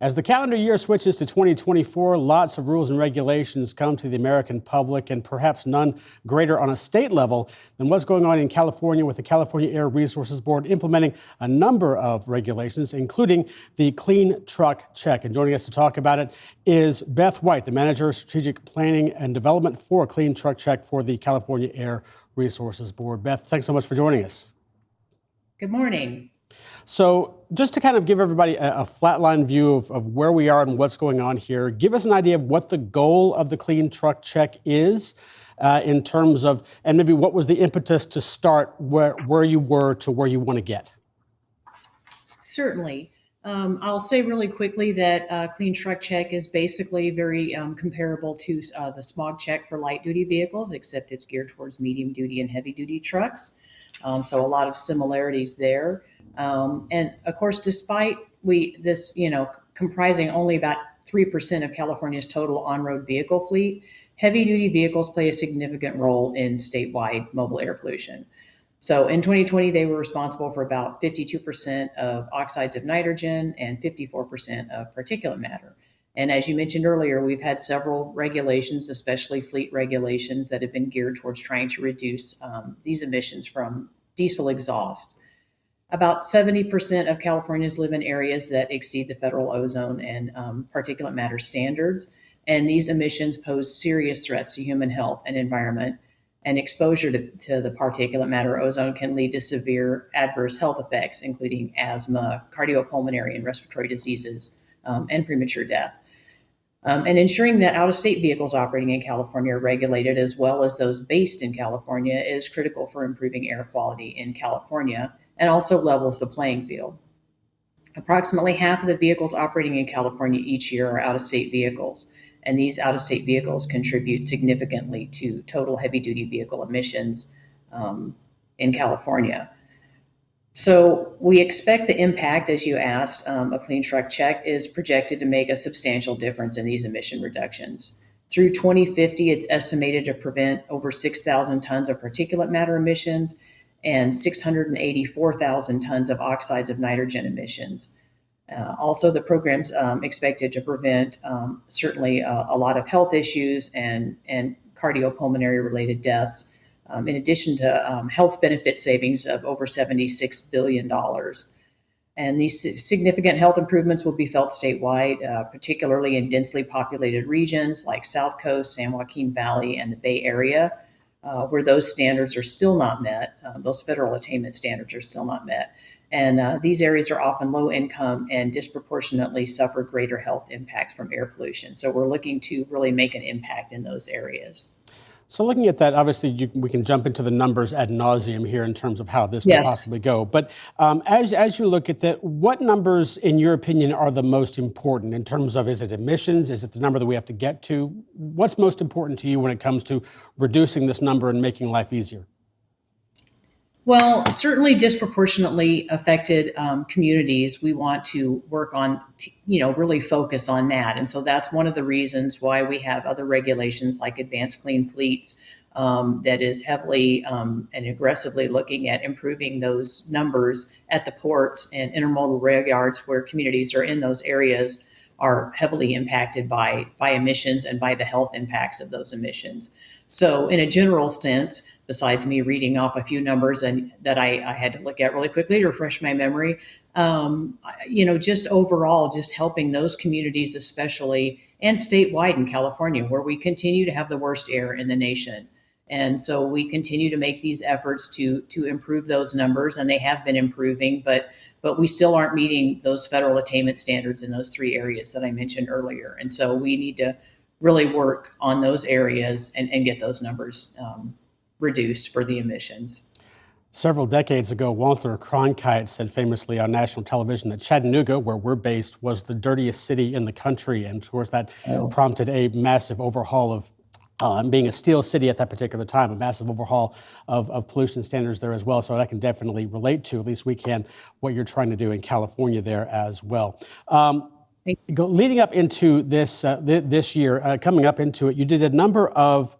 As the calendar year switches to 2024, lots of rules and regulations come to the American public, and perhaps none greater on a state level than what's going on in California with the California Air Resources Board implementing a number of regulations, including the Clean Truck Check. And joining us to talk about it is Beth White, the Manager of Strategic Planning and Development for Clean Truck Check for the California Air Resources Board. Beth, thanks so much for joining us. Good morning. So just to kind of give everybody a flatline view of where we are and what's going on here, give us an idea of what the goal of the Clean Truck Check is in terms of, and maybe what was the impetus to start where you were to where you want to get. Certainly. I'll say really quickly that Clean Truck Check is basically very comparable to the smog check for light duty vehicles, except it's geared towards medium duty and heavy duty trucks. So a lot of similarities there. And of course, despite this comprising only about 3% of California's total on-road vehicle fleet, heavy-duty vehicles play a significant role in statewide mobile air pollution. So in 2020, they were responsible for about 52% of oxides of nitrogen and 54% of particulate matter. And as you mentioned earlier, we've had several regulations, especially fleet regulations, that have been geared towards trying to reduce these emissions from diesel exhaust. About 70% of Californians live in areas that exceed the federal ozone and particulate matter standards. And these emissions pose serious threats to human health and environment. And exposure to the particulate matter ozone can lead to severe adverse health effects, including asthma, cardiopulmonary and respiratory diseases, and premature death. And ensuring that out-of-state vehicles operating in California are regulated, as well as those based in California, is critical for improving air quality in California and also levels the playing field. Approximately half of the vehicles operating in California each year are out-of-state vehicles, and these out-of-state vehicles contribute significantly to total heavy-duty vehicle emissions in California. So we expect the impact, as you asked, of Clean Truck Check is projected to make a substantial difference in these emission reductions. Through 2050, it's estimated to prevent over 6,000 tons of particulate matter emissions and 684,000 tons of oxides of nitrogen emissions. Also, the program's expected to prevent certainly a lot of health issues and cardiopulmonary related deaths, in addition to health benefit savings of over $76 billion. And these significant health improvements will be felt statewide, particularly in densely populated regions like South Coast, San Joaquin Valley, and the Bay Area, where those standards are still not met. Those federal attainment standards are still not met. And these areas are often low income and disproportionately suffer greater health impacts from air pollution. So we're looking to really make an impact in those areas. So looking at that, obviously we can jump into the numbers ad nauseum here in terms of how this Yes. could possibly go. But as you look at that, what numbers, in your opinion, are the most important in terms of, is it emissions? Is it the number that we have to get to? What's most important to you when it comes to reducing this number and making life easier? Well, certainly disproportionately affected communities, we want to work on, really focus on that. And so that's one of the reasons why we have other regulations like Advanced Clean Fleets that is heavily and aggressively looking at improving those numbers at the ports and intermodal rail yards where communities are in those areas are heavily impacted by emissions and by the health impacts of those emissions. So in a general sense, besides me reading off a few numbers and that I had to look at really quickly to refresh my memory, just overall, just helping those communities, especially and statewide in California, where we continue to have the worst air in the nation. And so we continue to make these efforts to improve those numbers, and they have been improving, but we still aren't meeting those federal attainment standards in those three areas that I mentioned earlier. And so we need to really work on those areas and get those numbers reduced for the emissions. Several decades ago, Walter Cronkite said famously on national television that Chattanooga, where we're based, was the dirtiest city in the country. And of course, that prompted a massive overhaul of being a steel city at that particular time, a massive overhaul of pollution standards there as well. So I can definitely relate to, at least we can, what you're trying to do in California there as well. Leading up into this year, coming up into it, you did a number of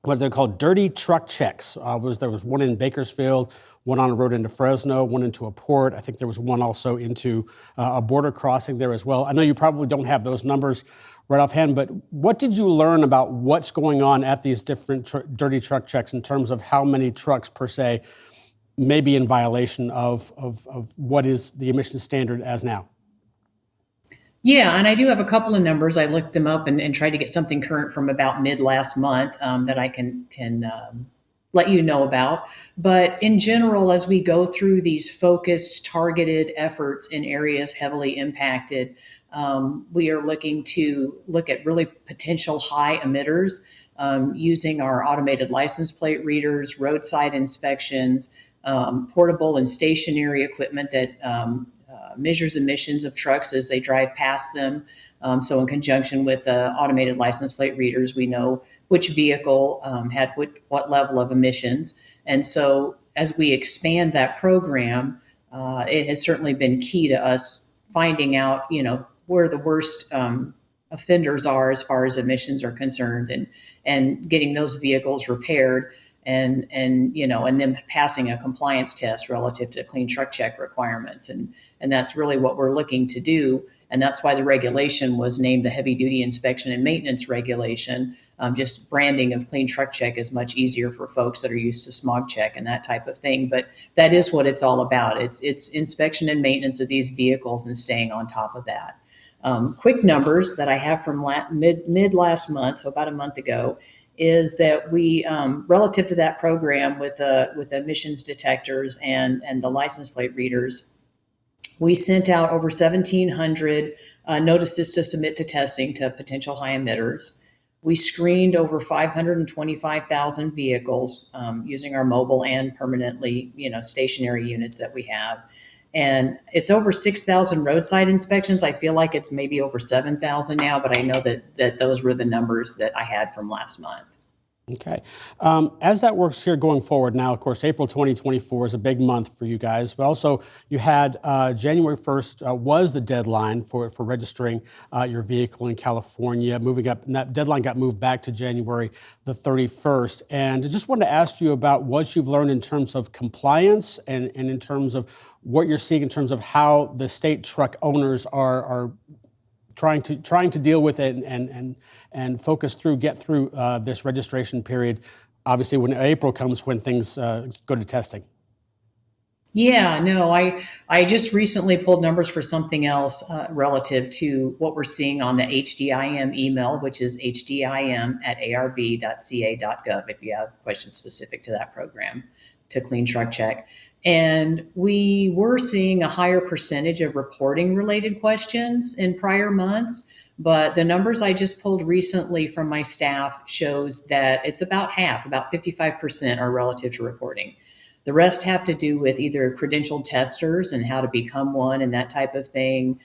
what they're called dirty truck checks. There was one in Bakersfield, one on a road into Fresno, one into a port. I think there was one also into a border crossing there as well. I know you probably don't have those numbers right offhand, but what did you learn about what's going on at these different dirty truck checks in terms of how many trucks per se may be in violation of what is the emission standard as now? Yeah, and I do have a couple of numbers. I looked them up and tried to get something current from about mid last month that I can let you know about. But in general, as we go through these focused, targeted efforts in areas heavily impacted, we are looking to look at really potential high emitters using our automated license plate readers, roadside inspections, portable and stationary equipment that measures emissions of trucks as they drive past them. So in conjunction with automated license plate readers, we know which vehicle had what level of emissions. And so as we expand that program, it has certainly been key to us finding out, where the worst offenders are as far as emissions are concerned, and getting those vehicles repaired and them passing a compliance test relative to clean truck check requirements. And that's really what we're looking to do. And that's why the regulation was named the Heavy Duty Inspection and Maintenance Regulation. Just branding of clean truck check is much easier for folks that are used to smog check and that type of thing. But that is what it's all about. It's inspection and maintenance of these vehicles and staying on top of that. Quick numbers that I have from mid last month, so about a month ago, is that we, relative to that program with emissions detectors and the license plate readers, we sent out over 1,700 notices to submit to testing to potential high emitters. We screened over 525,000 vehicles using our mobile and permanently, stationary units that we have. And it's over 6,000 roadside inspections. I feel like it's maybe over 7,000 now, but I know that those were the numbers that I had from last month. Okay. As that works here going forward now, of course, April 2024 is a big month for you guys, but also you had January 1st was the deadline for registering your vehicle in California, moving up, and that deadline got moved back to January the 31st. And I just wanted to ask you about what you've learned in terms of compliance and in terms of what you're seeing in terms of how the state truck owners are trying to deal with it and focus through, get through this registration period. Obviously, when April comes, when things go to testing. Yeah, no, I just recently pulled numbers for something else relative to what we're seeing on the HDIM email, which is hdim@arb.ca.gov if you have questions specific to that program, to Clean Truck Check. And we were seeing a higher percentage of reporting related questions in prior months, but the numbers I just pulled recently from my staff shows that it's about half, about 55% are relative to reporting. The rest have to do with either credentialed testers and how to become one and that type of thing,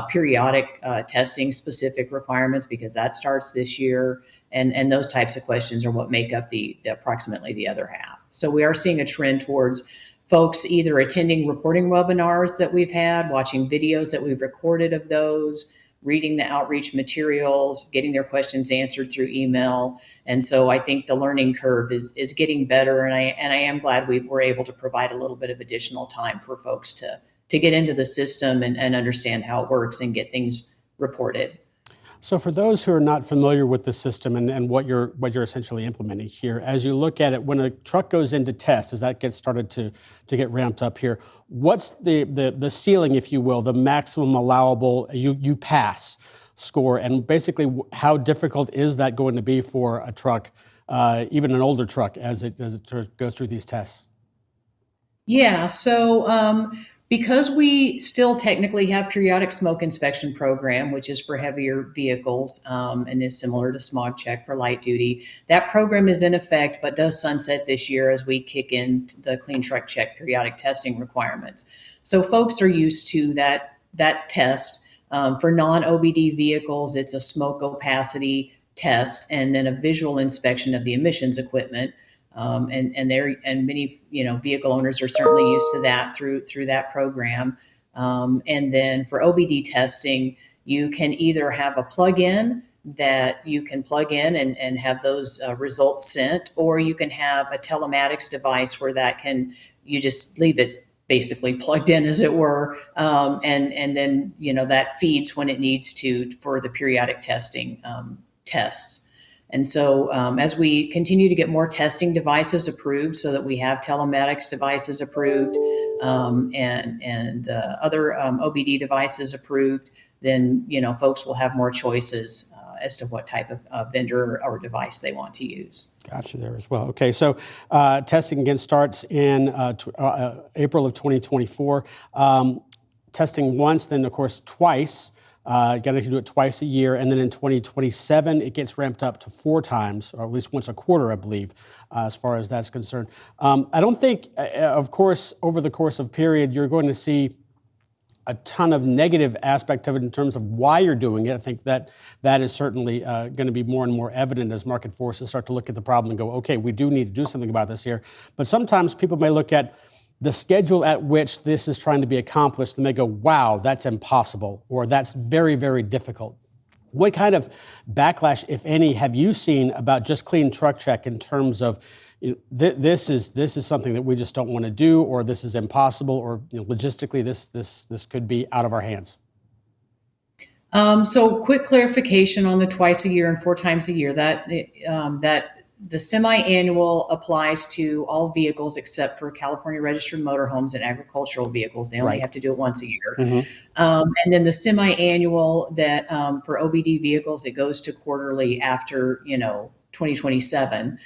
periodic testing specific requirements, because that starts this year. And those types of questions are what make up the approximately the other half. So we are seeing a trend towards folks either attending reporting webinars that we've had, watching videos that we've recorded of those, reading the outreach materials, getting their questions answered through email. And so I think the learning curve is getting better. And I am glad we were able to provide a little bit of additional time for folks to get into the system and understand how it works and get things reported. So for those who are not familiar with the system and what you're essentially implementing here, as you look at it, when a truck goes into test, as that gets started to get ramped up here, what's the ceiling, if you will, the maximum allowable you pass score, and basically how difficult is that going to be for a truck, even an older truck, as it goes through these tests? Yeah, so because we still technically have periodic smoke inspection program, which is for heavier vehicles and is similar to smog check for light duty, that program is in effect but does sunset this year as we kick in the clean truck check periodic testing requirements. So folks are used to that test. For non-OBD vehicles, it's a smoke opacity test and then a visual inspection of the emissions equipment. And many vehicle owners are certainly used to that through that program. And then for OBD testing, you can either have a plug-in that you can plug in and have those results sent, or you can have a telematics device where that can you just leave it basically plugged in, as it were, and then that feeds when it needs to for the periodic testing tests. And so as we continue to get more testing devices approved, so that we have telematics devices approved and other OBD devices approved, then folks will have more choices as to what type of vendor or device they want to use. Gotcha there as well. Okay, so testing again starts in April of 2024. Testing once, then of course twice. You got to do it twice a year, and then in 2027 it gets ramped up to 4 times, or at least once a quarter, I believe, as far as that's concerned. I don't think, of course, over the course of period, you're going to see a ton of negative aspect of it in terms of why you're doing it. I think that is certainly going to be more and more evident as market forces start to look at the problem and go, okay, we do need to do something about this here. But sometimes people may look at the schedule at which this is trying to be accomplished and they go, wow, that's impossible, or that's very, very difficult. What kind of backlash, if any, have you seen about just clean truck check in terms of this is something that we just don't want to do, or this is impossible, or logistically this could be out of our hands? So quick clarification on the twice a year and 4 times a year, that the semi-annual applies to all vehicles except for California registered motorhomes and agricultural vehicles. They only have to do it once a year. Mm-hmm. And then the semi-annual that for OBD vehicles, it goes to quarterly after 2027.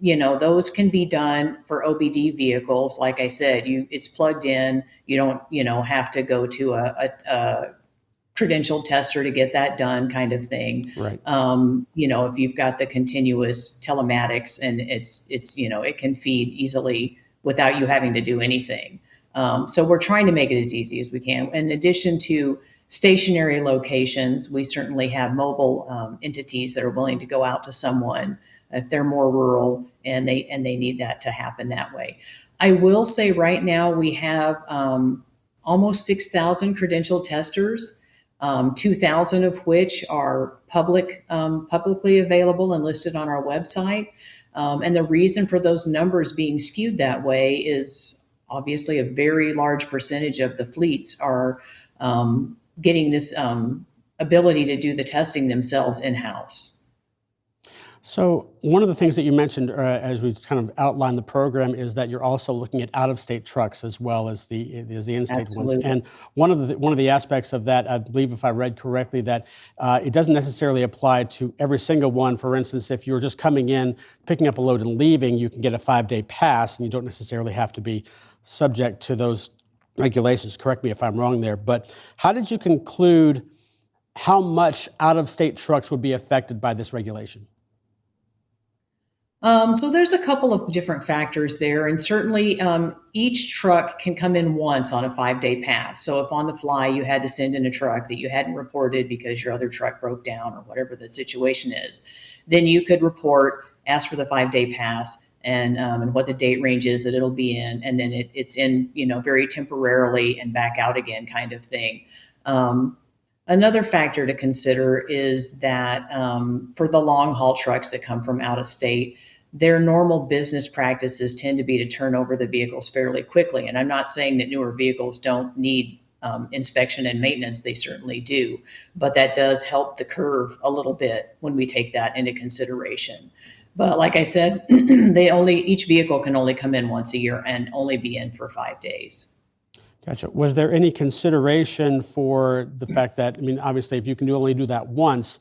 Those can be done for OBD vehicles. Like I said, it's plugged in. You don't have to go to a credential tester to get that done, kind of thing. Right. If you've got the continuous telematics, and it can feed easily without you having to do anything. So we're trying to make it as easy as we can. In addition to stationary locations, we certainly have mobile entities that are willing to go out to someone if they're more rural and they need that to happen that way. I will say right now we have almost 6,000 credential testers. 2,000 of which are publicly available and listed on our website. And the reason for those numbers being skewed that way is obviously a very large percentage of the fleets are getting this ability to do the testing themselves in-house. So one of the things that you mentioned as we kind of outlined the program is that you're also looking at out-of-state trucks as well as the in-state Absolutely. ones. And one of the aspects of that, I believe, if I read correctly, that it doesn't necessarily apply to every single one. For instance, if you're just coming in, picking up a load and leaving, you can get a 5-day pass, and you don't necessarily have to be subject to those regulations. Correct me if I'm wrong there. But how did you conclude how much out-of-state trucks would be affected by this regulation? So there's a couple of different factors there, and certainly each truck can come in once on a 5-day pass. So if on the fly you had to send in a truck that you hadn't reported because your other truck broke down or whatever the situation is, then you could report, ask for the 5-day pass, and what the date range is that it'll be in, and then it's in very temporarily and back out again, kind of thing. Another factor to consider is that for the long haul trucks that come from out of state, their normal business practices tend to be to turn over the vehicles fairly quickly. And I'm not saying that newer vehicles don't need inspection and maintenance. They certainly do. But that does help the curve a little bit when we take that into consideration. But like I said, each vehicle can only come in once a year and only be in for 5 days. Gotcha. Was there any consideration for the fact that, obviously, if you can only do that once,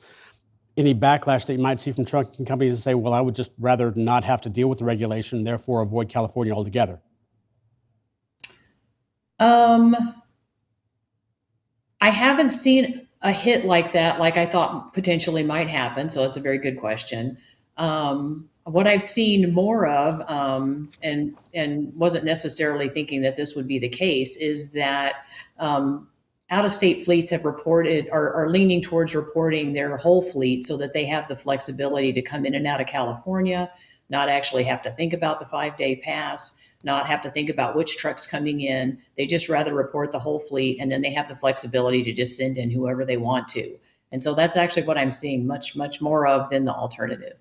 any backlash that you might see from trucking companies that say, well, I would just rather not have to deal with the regulation and therefore avoid California altogether? I haven't seen a hit like that, like I thought potentially might happen. So it's a very good question. What I've seen more of, and wasn't necessarily thinking that this would be the case, is that out-of-state fleets have reported, are leaning towards reporting their whole fleet so that they have the flexibility to come in and out of California, not actually have to think about the 5-day pass, not have to think about which truck's coming in. They just rather report the whole fleet, and then they have the flexibility to just send in whoever they want to. And so that's actually what I'm seeing much, much more of than the alternative.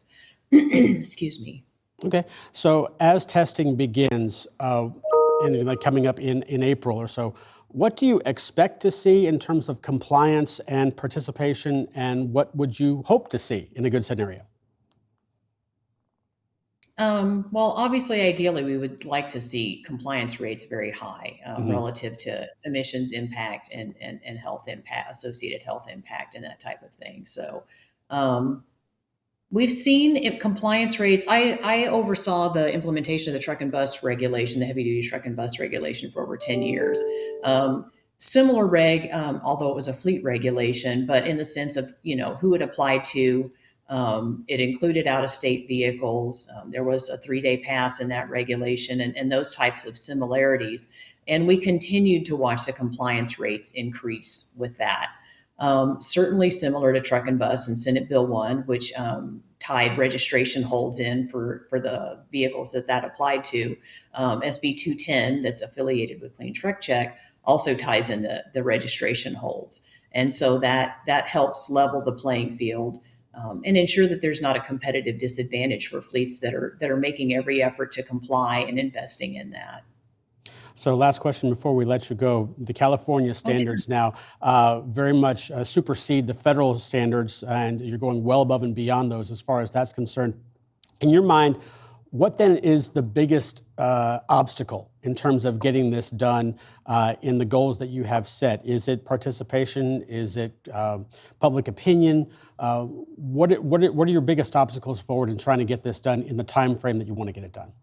Excuse me. Okay, so as testing begins, and like coming up in April or so, what do you expect to see in terms of compliance and participation, and what would you hope to see in a good scenario? Well, obviously, ideally, we would like to see compliance rates very high Hmm. relative to emissions impact and health impact, associated health impact, and that type of thing. So, um, we've seen compliance rates. I oversaw the implementation of the truck and bus regulation, the heavy duty truck and bus regulation, for over 10 years. Similar reg, although it was a fleet regulation, but in the sense of, who it applied to. It included out of state vehicles. There was a 3-day pass in that regulation and those types of similarities. And we continued to watch the compliance rates increase with that. Certainly similar to truck and bus and Senate Bill 1, which tied registration holds in for the vehicles that applied to. SB 210, that's affiliated with Clean Truck Check, also ties in the registration holds. And so that helps level the playing field and ensure that there's not a competitive disadvantage for fleets that are making every effort to comply and investing in that. So last question before we let you go. The California Oh, sure. standards now very much supersede the federal standards, and you're going well above and beyond those as far as that's concerned. In your mind, what then is the biggest obstacle in terms of getting this done in the goals that you have set? Is it participation? Is it public opinion? What are your biggest obstacles forward in trying to get this done in the time frame that you want to get it done?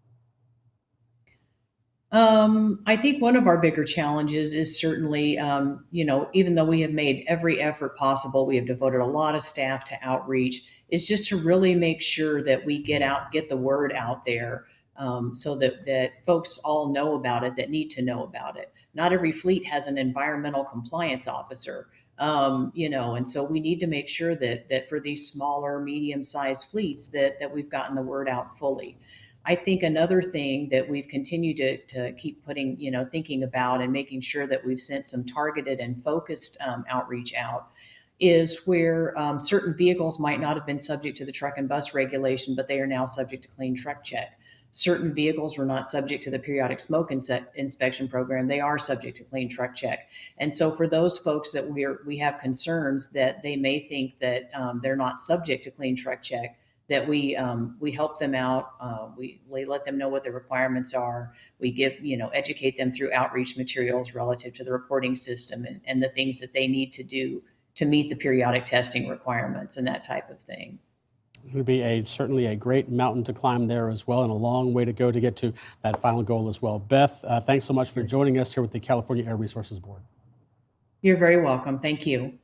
I think one of our bigger challenges is certainly, even though we have made every effort possible, we have devoted a lot of staff to outreach, is just to really make sure that we get the word out there, so that folks all know about it that need to know about it. Not every fleet has an environmental compliance officer. And so we need to make sure that for these smaller, medium-sized fleets that we've gotten the word out fully. I think another thing that we've continued to keep putting, thinking about and making sure that we've sent some targeted and focused outreach out is where certain vehicles might not have been subject to the truck and bus regulation, but they are now subject to Clean Truck Check. Certain vehicles were not subject to the periodic smoke inspection program. They are subject to Clean Truck Check. And so for those folks that we have concerns that they may think that they're not subject to Clean Truck Check, that we help them out. We let them know what the requirements are. We educate them through outreach materials relative to the reporting system and the things that they need to do to meet the periodic testing requirements and that type of thing. It would be certainly a great mountain to climb there as well, and a long way to go to get to that final goal as well. Beth, thanks so much for Yes. joining us here with the California Air Resources Board. You're very welcome. Thank you.